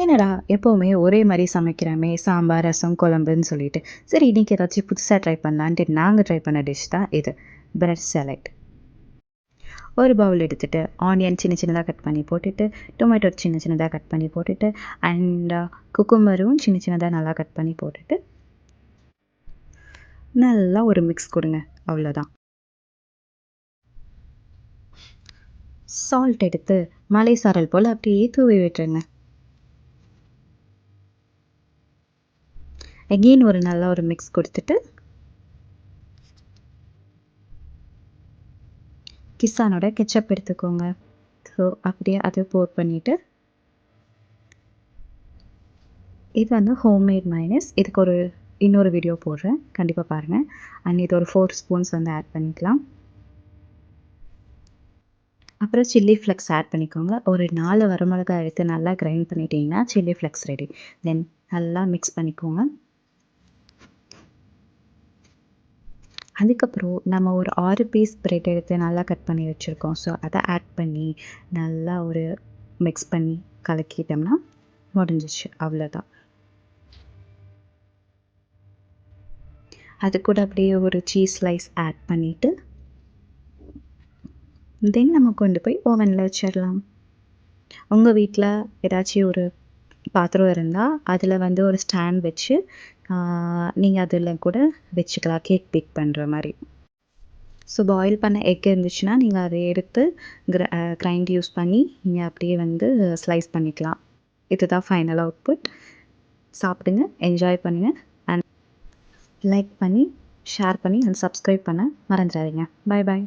என்னடா எப்போவுமே ஒரே மாரி சமைக்கிறோமே, சாம்பார், ரசம், குழம்புன்னு சொல்லிட்டு. சரி இன்னைக்கு ஏதாச்சும் புதுசா ட்ரை பண்ணலான்ட்டு நாங்க ட்ரை பண்ண டிஷ் தான் இது. Bread salad. ஒரு பவுல் எடுத்துட்டு, ஆனியன் சின்ன சின்னதா கட் பண்ணி போட்டுட்டு, டொமேட்டோ சின்ன சின்னதா கட் பண்ணி போட்டுட்டு, அண்ட் குக்கும்பரும் சின்ன சின்னதா நல்லா கட் பண்ணி போட்டுட்டு, நல்லா ஒரு மிக்ஸ் கொடுங்க. அவ்வளோதான். சால்ட் எடுத்து மலை சாரல் போல் அப்படியே தூவி விட்டுருங்க. எகெயின் ஒரு நல்ல ஒரு மிக்ஸ் கொடுத்துட்டு, கிசானோட கெச்சப் எடுத்துக்கோங்க. ஸோ அப்படியே அதை போர் பண்ணிவிட்டு, இது வந்து ஹோம்மேட் மைனஸ். இதுக்கு இன்னொரு வீடியோ போடுறேன், கண்டிப்பாக பாருங்கள். அண்ட் இது ஒரு 4 ஸ்பூன்ஸ் வந்து ஆட் பண்ணிக்கலாம். அப்புறம் சில்லி ஃப்ளெக்ஸ் ஆட் பண்ணிக்கோங்க. ஒரு 4 வரமிளகாய் எடுத்து நல்லா கிரைண்ட் பண்ணிட்டீங்கன்னா சில்லி ஃப்ளெக்ஸ் ரெடி. தென் நல்லா மிக்ஸ் பண்ணிக்கோங்க. அதுக்கப்புறம் நம்ம ஒரு 6 பீஸ் பிரெட் எடுத்து நல்லா கட் பண்ணி வச்சுருக்கோம். ஸோ அதை ஆட் பண்ணி நல்லா ஒரு மிக்ஸ் பண்ணி கலக்கிட்டோம்னா முடிஞ்சிச்சு. அவ்வளோதான். அது கூட அப்படியே ஒரு சீஸ் ஸ்லைஸ் ஆட் பண்ணிவிட்டு, தென் நம்ம கொண்டு போய் ஓவனில் வச்சிடலாம். உங்கள் வீட்டில் ஏதாச்சும் ஒரு பாத்திரம் இருந்தால் அதில் வந்து ஒரு ஸ்டாண்ட் வச்சு நீங்கள் அதில் கூட வச்சுக்கலாம், கேக் பேக் பண்ணுற மாதிரி. ஸோ பாயில் பண்ண எக் இருந்துச்சுன்னா நீங்கள் அதை எடுத்து கிரைண்ட் யூஸ் பண்ணி நீங்கள் அப்படியே வந்து ஸ்லைஸ் பண்ணிக்கலாம். இதுதான் ஃபைனல் அவுட்புட். சாப்பிடுங்க, என்ஜாய் பண்ணுங்கள். அண்ட் லைக் பண்ணி ஷேர் பண்ணி அண்ட் சப்ஸ்கிரைப் பண்ண மறந்துடாதீங்க. பாய் பாய்.